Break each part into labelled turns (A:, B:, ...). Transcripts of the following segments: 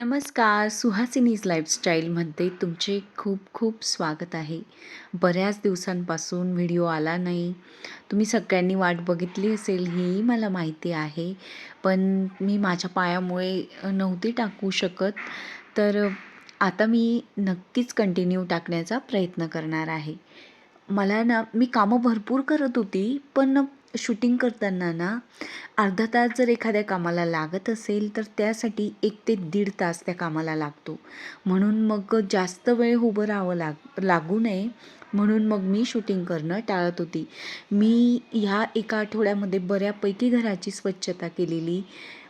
A: नमस्कार. सुहासिनीज लाईफस्टाईलमध्ये तुमचे खूप खूप स्वागत आहे. बऱ्याच दिवसांपासून व्हिडिओ आला नाही. तुम्ही सगळ्यांनी वाट बघितली असेल ही मला माहिती आहे. पण मी माझ्या पायामुळे नव्हती टाकू शकत. तर आता मी नक्कीच कंटिन्यू टाकण्याचा प्रयत्न करणार आहे. मला ना मी कामं भरपूर करत होती, पण शूटिंग करताना ना अर्धा तास जर एखाद्या कामाला लागत असेल तर त्यासाठी 1 ते दीड तास त्या कामाला लागतो. म्हणून मग जास्त वेळ उभं राहावं लागू नये म्हणून मग मी शूटिंग करणं टाळत होती. मी ह्या एका आठवड्यामध्ये बऱ्यापैकी घराची स्वच्छता केलेली,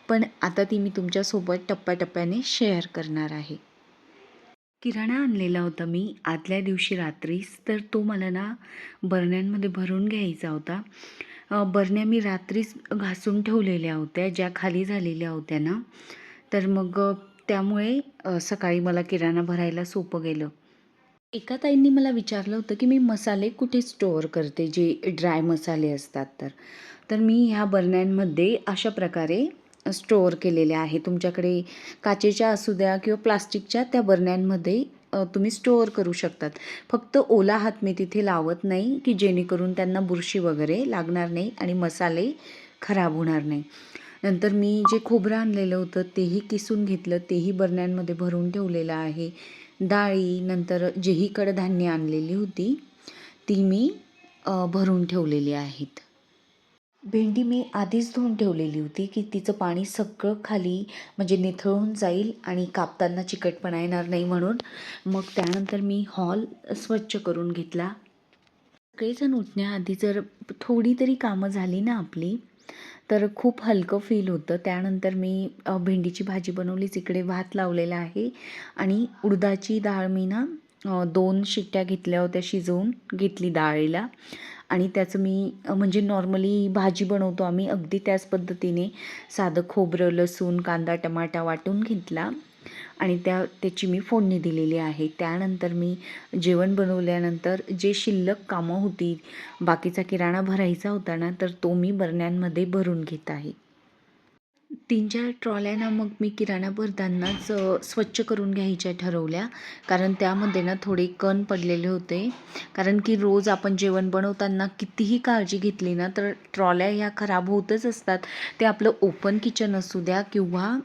A: पण आता ती मी तुमच्यासोबत टप्प्याटप्प्याने शेअर करणार आहे. किराणा आणलेला होता मी आदल्या दिवशी रात्रीच, तर तो मला ना बरण्यांमध्ये भरून घ्यायचा होता. बरण्या मी रात्रीच घासून ठेवलेल्या होत्या, ज्या खाली झालेल्या होत्या ना, तर मग त्यामुळे सकाळी मला किराणा भरायला सोपं गेलं. एका ताईंनी मला विचारलं होतं, की मी मसाले कुठे स्टोअर करते, जे ड्राय मसाले असतात तर. तर मी ह्या बरण्यांमध्ये अशा प्रकारे स्टोअर केलेले आहे. तुमच्याकडे काचेच्या असू द्या किंवा प्लास्टिकच्या त्या बरण्यांमध्ये तुम्ही स्टोअर करू शकतात. फक्त ओला हात मी तिथे लावत नाही, की जेणेकरून त्यांना बुरशी वगैरे लागणार नाही आणि मसाले खराब होणार नाही. नंतर मी जे खोबरं आणलेलं होतं तेही किसून घेतलं, तेही बरण्यांमध्ये भरून ठेवलेलं आहे. डाळी, नंतर जेही कडधान्य आणलेली होती ती मी भरून ठेवलेली आहेत. भेंडी मी आधीच धुवून ठेवलेली होती, की तिचं पाणी सगळं खाली म्हणजे निथळून जाईल आणि कापताना चिकटपणा येणार नाही म्हणून. मग त्यानंतर मी हॉल स्वच्छ करून घेतला. सगळेजण उठण्याआधी जर थोडी तरी कामं झाली ना आपली, तर खूप हलकं फील होतं. त्यानंतर मी भेंडीची भाजी बनवलीच, इकडे भात लावलेला आहे आणि उडदाची डाळ मी ना 2 शिट्ट्या घेतल्या होत्या, शिजवून घेतली डाळीला आणि त्याचं मी म्हणजे नॉर्मली भाजी बनवतो आम्ही अगदी त्याच पद्धतीने साधं खोबरं, लसूण, कांदा, टमाटा वाटून घेतला आणि त्याची मी फोडणी दिलेली आहे. त्यानंतर मी जेवण बनवल्यानंतर जे शिल्लक कामं होती, बाकीचा किराणा भरायचा होता ना, तर तो मी बरण्यांमध्ये भरून घेत आहे. 3-4 ट्रॉल्या ना मग मी किराणा भरतानाच स्वच्छ करून घ्यायच्या ठरवल्या. कारण त्यामध्ये ना थोडे कण पडलेले होते. कारण की रोज आपण जेवण बनवताना कितीही काळजी घेतली ना, तर ट्रॉल्या ह्या खराब होतच असतात. ते आपलं ओपन किचन असू द्या किंवा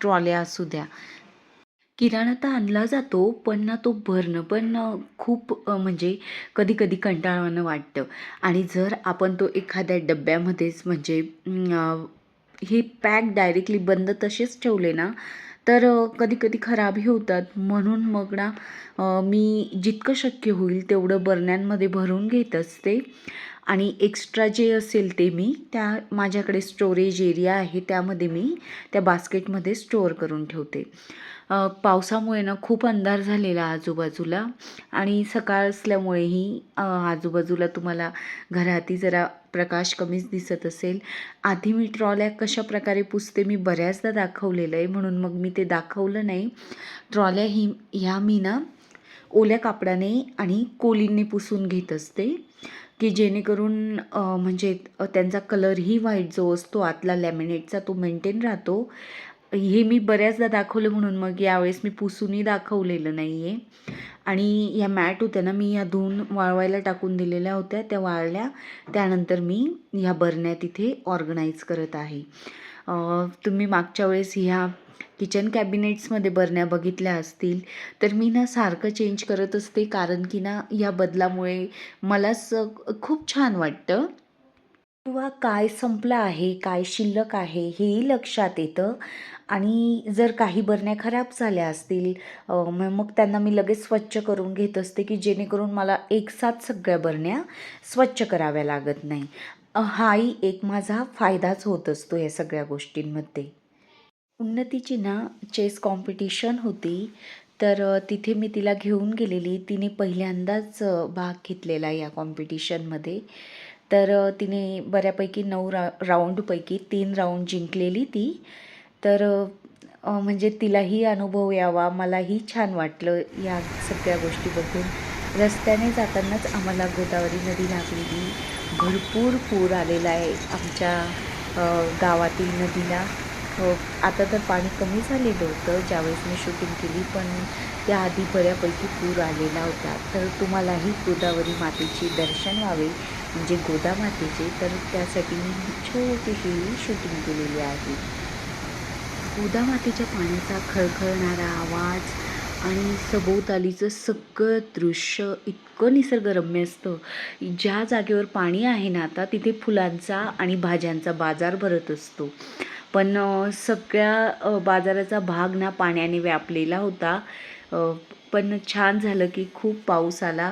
A: ट्रॉल्या असू द्या. किराणा तर आणला जातो, पण ना तो भरणं पण खूप म्हणजे कधी-कधी कंटाळवाणं वाटतं आणि जर आपण तो एखाद्या डब्यामध्येच म्हणजे हे पॅक डायरेक्टली बंद तसेच ठेवले ना, तर कधी-कधी खराबही होतात. म्हणून मग ना मी जितकं शक्य होईल तेवढं बरण्यांमध्ये भरून घेत असते आणि एक्स्ट्रा जे असेल ते मी त्या माझ्याकडे स्टोरेज एरिया आहे त्यामध्ये मी त्या बास्केटमध्ये स्टोअर करून ठेवते. पावसामुळे ना खूप अंधार झालेला आजूबाजूला आणि सकाळ असल्यामुळेही आजूबाजूला तुम्हाला घरातही जरा प्रकाश कमीच दिसत असेल. आधी मी ट्रॉल्या कशाप्रकारे पुसते मी बऱ्याचदा दाखवलेलं आहे, म्हणून मग मी ते दाखवलं नाही. ट्रॉल्या ह्या मी ना ओल्या कापडाने आणि कोलींनी पुसून घेत असते, की जेणेकरून म्हणजे त्यांचा कलरही व्हाईट जो असतो आतला लॅमिनेटचा तो मेंटेन राहतो. हे मी बऱ्याचदा दाखवलं म्हणून मग यावेळेस मी पुसूनही दाखवलेलं नाही आहे. आणि ह्या मॅट होत्या ना मी ह्या धुवून वाळवायला टाकून दिलेल्या होत्या, त्या वाळल्या. त्यानंतर मी ह्या बरण्या तिथे ऑर्गनाईज करत आहे. तुम्ही मागच्या वेळेस ह्या किचन कॅबिनेट्समध्ये बरण्या बघितल्या असतील, तर मी ना सारखं चेंज करत असते कारण की ना या बदलामुळे मलाच खूप छान वाटतं किंवा काय संपलं आहे, काय शिल्लक आहे हेही लक्षात येतं आणि जर काही बरण्या खराब झाल्या असतील मग त्यांना मी लगेच स्वच्छ करून घेत असते, की जेणेकरून मला एकसाथ सगळ्या बरण्या स्वच्छ कराव्या लागत नाही. हाही एक माझा फायदाच होत असतो या सगळ्या गोष्टींमध्ये. उन्नतीची ना चेस कॉम्पिटिशन होती, तर तिथे मी तिला घेऊन गेलेली. तिने पहिल्यांदाच भाग घेतलेला या कॉम्पिटिशनमध्ये. तर तिने बऱ्यापैकी 9 राऊंडपैकी 3 राऊंड जिंकलेली ती. तर म्हणजे तिलाही अनुभव यावा, मलाही छान वाटलं या सगळ्या गोष्टी बघून. रस्त्याने जातानाच आम्हाला गोदावरी नदी लागलेली. भरपूर पूर आलेला आहे आमच्या गावातील नदीला. हो, आता तर पाणी कमी झालेलं होतं ज्यावेळेस मी शूटिंग केली, पण त्याआधी बऱ्यापैकी पूर आलेला होता. तर तुम्हालाही गोदावरी मातेचे दर्शन व्हावे म्हणजे गोदा मातेचे, तर त्यासाठी मी छोटीशी शूटिंग केलेली आहे. गोदा मातेच्या पाण्याचा खळखळणारा आवाज आणि सभोवतालीचं सगळं दृश्य इतकं निसर्गरम्य असतं. ज्या जागेवर पाणी आहे ना आता तिथे फुलांचा आणि भाज्यांचा बाजार भरत असतो. पण सगळ्या बाजाराचा भाग ना पाण्याने व्यापलेला होता. अ, पण छान झालं की खूप पाऊस आला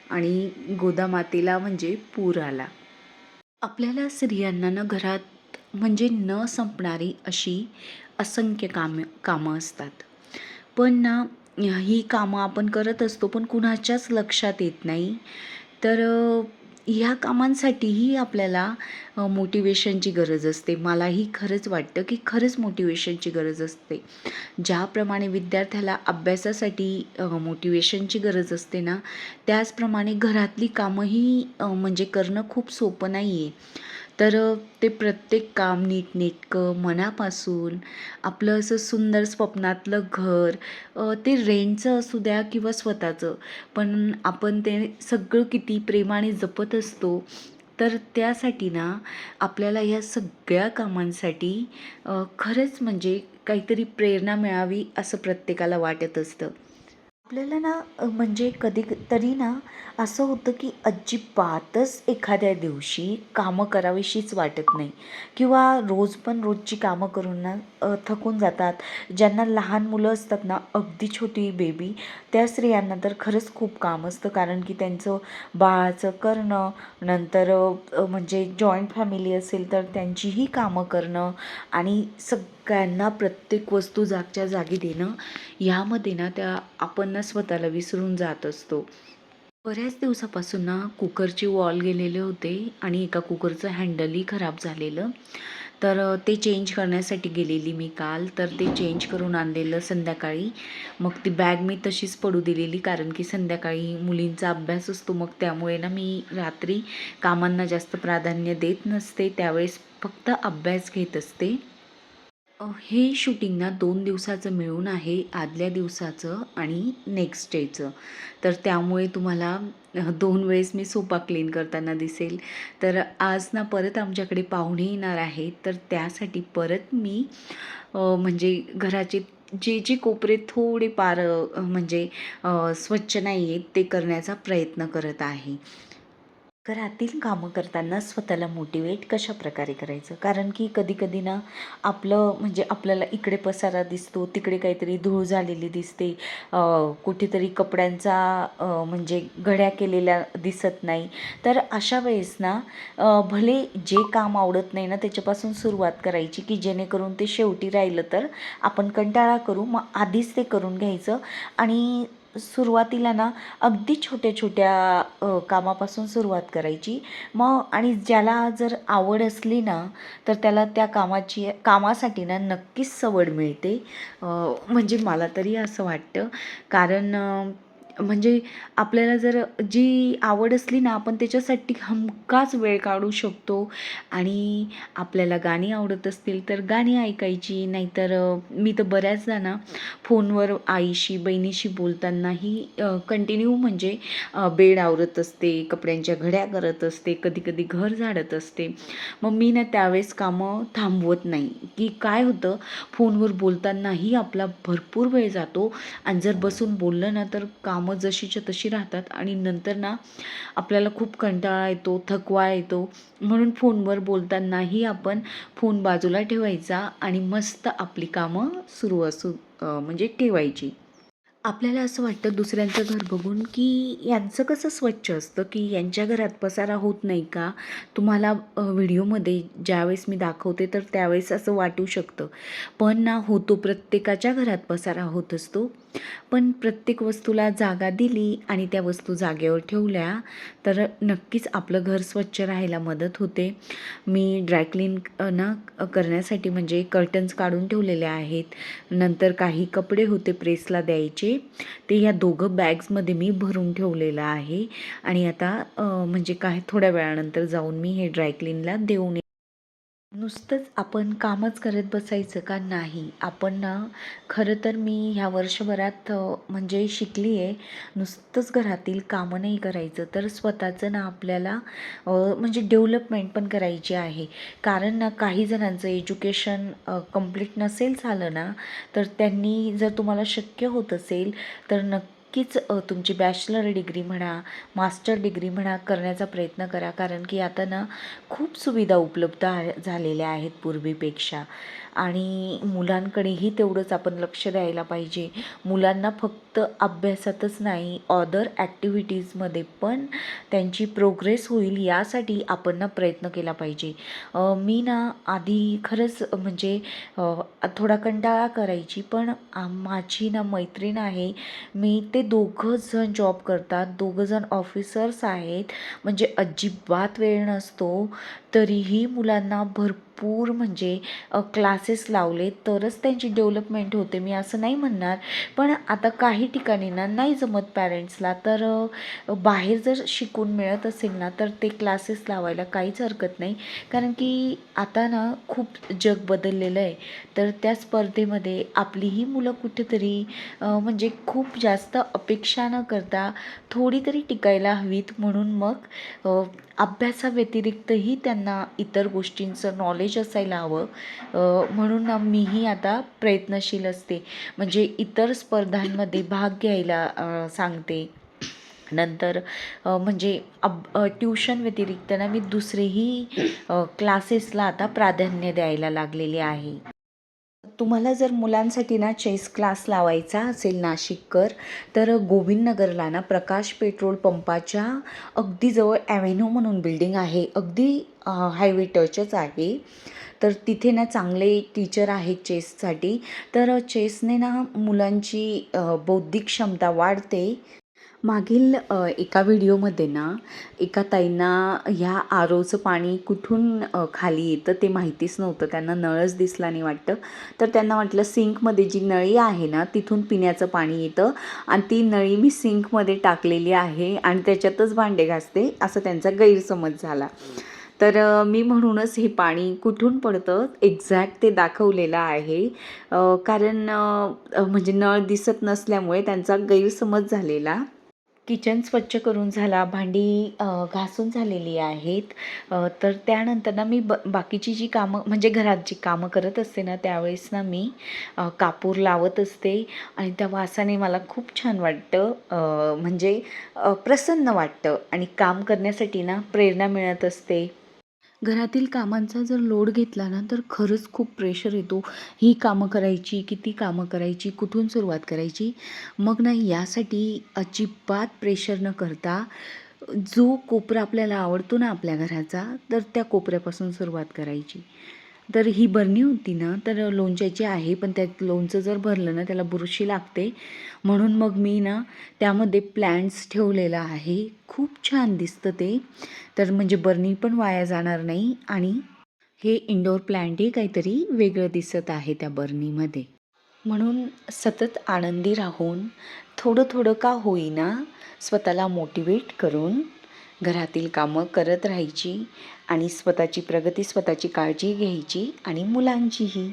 A: आणि गोदामातेला म्हणजे पूर आला. आपल्याला स्त्रियांना ना घरात म्हणजे न संपणारी अशी असंख्य कामं असतात. पण ना ही कामं आपण करत असतो पण कुणाच्याच लक्षात येत नाही. तर ह्या कामांसाठीही आपल्याला मोटिवेशनची गरज असते. मलाही खरंच वाटतं की खरंच मोटिवेशनची गरज असते. ज्याप्रमाणे विद्यार्थ्याला अभ्यासासाठी मोटिवेशनची गरज असते ना, त्याचप्रमाणे घरातली कामंही म्हणजे करणं खूप सोपं नाही आहे. तर ते प्रत्येक काम नीटनेटकं मनापासून आपलं असं सुंदर स्वप्नातलं घर, ते रेंटचं असू द्या किंवा स्वतःचं, पण आपण ते सगळं किती प्रेमाने जपत असतो. तर त्यासाठी ना आपल्याला या सगळ्या कामांसाठी खरंच म्हणजे काहीतरी प्रेरणा मिळावी असं प्रत्येकाला वाटत असतं. आपल्याला ना म्हणजे कधी तरी ना असं होतं की अजिबातच एखाद्या दिवशी कामं करावीशीच वाटत नाही किंवा रोज पण रोजची कामं करून ना थकून जातात. ज्यांना लहान मुलं असतात ना, अगदी छोटी बेबी, त्या स्त्रियांना तर खरंच खूप काम असतं. कारण की त्यांचं बाळाचं करणं, नंतर म्हणजे जॉईंट फॅमिली असेल तर त्यांचीही कामं करणं आणि सगळ्यांना प्रत्येक वस्तू जागच्या जागी देणं, ह्यामध्ये ना आपण ना स्वतःला विसरून जात असतो. बऱ्याच दिवसापासून ना कुकरची वॉल गेलेले होते आणि एका कुकरचं हँडलही खराब झालेलं. तर ते चेंज करण्यासाठी गेलेली मी काल. तर ते चेंज करून आणलेलं संध्याकाळी. मग ती बॅग मी तशीच पडू दिलेली, कारण की संध्याकाळी मुलींचा अभ्यास असतो. मग त्यामुळे ना मी रात्री कामांना जास्त प्राधान्य देत नसते. त्यावेळेस फक्त अभ्यास घेत असते. हे शूटिंग ना 2 दिवसाचं मिळून आहे. आदल्या दिवसाचं आणि नेक्स्ट डेचं. तर त्यामुळे तुम्हाला 2 वेळेस मी सोफा क्लीन करताना दिसेल. तर आज ना परत आमच्याकडे पाहुणे येणार आहेत. तर त्यासाठी परत मी म्हणजे घराचे जे कोपरे थोडेफार म्हणजे स्वच्छ नाही आहेत ते करण्याचा प्रयत्न करत आहे. घरातील कामं करताना स्वतःला मोटिवेट कशाप्रकारे करायचं? कारण की कधी-कधी ना आपलं म्हणजे आपल्याला इकडे पसारा दिसतो, तिकडे काहीतरी धूळ झालेली दिसते, कुठेतरी कपड्यांचा म्हणजे घड्या केलेल्या दिसत नाही. तर अशा वेळेस ना भले जे काम आवडत नाही ना त्याच्यापासून सुरुवात करायची, की जेणेकरून ते शेवटी राहिलं तर आपण कंटाळा करू. मग आधीच ते करून घ्यायचं आणि सुरुवातीला ना अगदी छोट्या-छोट्या कामापासून सुरुवात करायची. मग आणि ज्याला जर आवड असली ना, तर त्याला त्या कामासाठी ना नक्कीच सवड मिळते. म्हणजे मला तरी असं वाटतं. कारण म्हणजे आपल्याला जर जी आवड असली ना, आपण त्याच्यासाठी हमखास वेळ काढू शकतो आणि आपल्याला गाणी आवडत असतील तर गाणी ऐकायची. नाहीतर मी तर बऱ्याचदा ना फोनवर आईशी, बहिणीशी बोलतानाही कंटिन्यू म्हणजे बेड आवरत असते, कपड्यांच्या घड्या करत असते, कधी-कधी घर झाडत असते. मग मी ना त्यावेळेस कामं थांबवत नाही, की काय होतं फोनवर बोलतानाही आपला भरपूर वेळ जातो आणि जर बसून बोललं ना तर कामं जशीच्या तशी राहतात आणि नंतर ना आपल्याला खूप कंटाळा येतो, थकवा येतो. म्हणून फोनवर बोलतानाही आपण फोन बाजूला ठेवायचा आणि मस्त आपली कामं सुरू म्हणजे ठेवायची. आपल्याला असं वाटतं दुसऱ्यांचं घर बघून, की यांचं कसं स्वच्छ असतं, की यांच्या घरात पसारा होत नाही का? तुम्हाला व्हिडिओमध्ये ज्यावेळेस मी दाखवते तर त्यावेळेस असं वाटू शकतं. पण ना होतो, प्रत्येकाच्या घरात पसारा होत असतो. पण प्रत्येक वस्तूला जागा दिली आणि त्या वस्तू जागेवर ठेवल्या तर नक्कीच आपलं घर स्वच्छ राहायला मदत होते. मी ड्रायक्लीन ना करण्यासाठी म्हणजे कर्टन्स काढून ठेवलेले आहेत. नंतर काही कपडे होते प्रेसला द्यायचे, ते या दोघं बॅग्समध्ये मी भरून ठेवलेलं आहे आणि आता म्हणजे थोड्या वेळानंतर जाऊन मी हे ड्रायक्लीनला देऊन नुसतंच आपण कामच करत बसायचं का? नाही. आपण ना खरं तर मी ह्या वर्षभरात म्हणजे शिकली आहे, नुसतंच घरातील कामं नाही करायचं, तर स्वतःचं ना आपल्याला म्हणजे डेव्हलपमेंट पण करायची आहे. कारण ना काही जणांचं एज्युकेशन कंप्लीट नसेल झालं ना, तर त्यांनी जर तुम्हाला शक्य होत असेल तर नक्कीच तुमची बॅचलर डिग्री म्हणा, मास्टर डिग्री म्हणा करण्याचा प्रयत्न करा. कारण की आता ना खूप सुविधा उपलब्ध झालेल्या आहेत पूर्वीपेक्षा. आणि मुलांकडेही तेवढंच आपण लक्ष द्यायला पाहिजे. मुलांना फक्त अभ्यासातच नाही, अदर ॲक्टिव्हिटीजमध्ये पण त्यांची प्रोग्रेस होईल यासाठी आपण ना प्रयत्न केला पाहिजे. मी ना आधी खरंच म्हणजे थोडा कंटाळा करायची, पण माझी ना मैत्रीण आहे, ते दोघंजण जॉब करतात, दोघंजण ऑफिसर्स आहेत, म्हणजे अजिबात वेळ नसतो. तरीही मुलांना भरपूर म्हणजे क्लासेस लावले तरच त्यांची डेव्हलपमेंट होते. मी असं नाही म्हणणार, पण आता काही ठिकाणी ना नाही जमत पॅरेंट्सला, तर बाहेर जर शिकून मिळत असेल ना तर ते क्लासेस लावायला काहीच हरकत नाही. कारण की आता ना खूप जग बदललेलं आहे, तर त्या स्पर्धेमध्ये आपलीही मुलं कुठेतरी म्हणजे खूप जास्त अपेक्षा न करता थोडी तरी टिकायला हवीत. म्हणून मग अभ्यासाव्यतिरिक्तही त्यांना इतर गोष्टींचं नॉलेज असायला हवं. म्हणून ना मीही आता प्रयत्नशील असते, म्हणजे इतर स्पर्धांमध्ये भाग घ्यायला सांगते. नंतर म्हणजे ट्युशन व्यतिरिक्त ना मी दुसरेही क्लासेसला आता प्राधान्य द्यायला लागलेले आहे. तुम्हाला जर मुलांसाठी ना चेस क्लास लावायचा असेल नाशिककर, तर गोविंदनगरला ना प्रकाश पेट्रोल पंपाच्या अगदी जवळ ॲव्हेन्यू म्हणून बिल्डिंग आहे, अगदी हायवे टचच आहे. तर तिथे ना चांगले टीचर आहेत चेससाठी. तर चेसने ना मुलांची बौद्धिक क्षमता वाढते. मागील एका व्हिडिओमध्ये ना एका ताईंना ह्या आरोचं पाणी कुठून खाली येतं ते माहितीच नव्हतं. त्यांना नळच दिसला नाही वाटतं. तर त्यांना वाटलं सिंकमध्ये जी नळी आहे ना तिथून पिण्याचं पाणी येतं आणि ती नळी मी सिंकमध्ये टाकलेली आहे आणि त्याच्यातच भांडे घासते, असं त्यांचा गैरसमज झाला. तर मी म्हणूनच हे पाणी कुठून पडतं एक्झॅक्ट ते दाखवलेलं आहे. कारण म्हणजे नळ दिसत नसल्यामुळे त्यांचा गैरसमज झालेला. किचन स्वच्छ करून झाला, भांडी घासून झालेली आहेत. तर त्यानंतर ना मी बाकीची जी कामं म्हणजे घरात जी कामं करत असते ना त्यावेळेस ना मी कापूर लावत असते आणि त्या वासाने मला खूप छान वाटतं. म्हणजे प्रसन्न वाटतं आणि काम करण्यासाठी ना प्रेरणा मिळत असते. घरातील कामांचा जर लोड घेतला ना तर खरंच खूप प्रेशर येतो. ही कामं करायची, किती कामं करायची, कुठून सुरुवात करायची. मग ना यासाठी अजिबात प्रेशर न करता जो कोपरा आपल्याला आवडतो ना आपल्या घराचा, तर त्या कोपऱ्यापासून सुरुवात करायची. तर ही बरणी होती ना तर लोणच्याची आहे, पण त्यात लोणचं जर भरलं ना त्याला बुरशी लागते. म्हणून मग मी ना त्यामध्ये प्लॅन्ट्स ठेवलेला आहे. खूप छान दिसतं ते. तर म्हणजे बरणी पण वाया जाणार नाही आणि हे इंडोर प्लॅन्टही काहीतरी वेगळं दिसत आहे त्या बरणीमध्ये. म्हणून सतत आनंदी राहून थोडं थोडं का होईना स्वतःला मोटिवेट करून घरातील कामं करत राहायची आणि स्वतःची प्रगती, स्वतःची काळजी घ्यायची आणि मुलांचीही.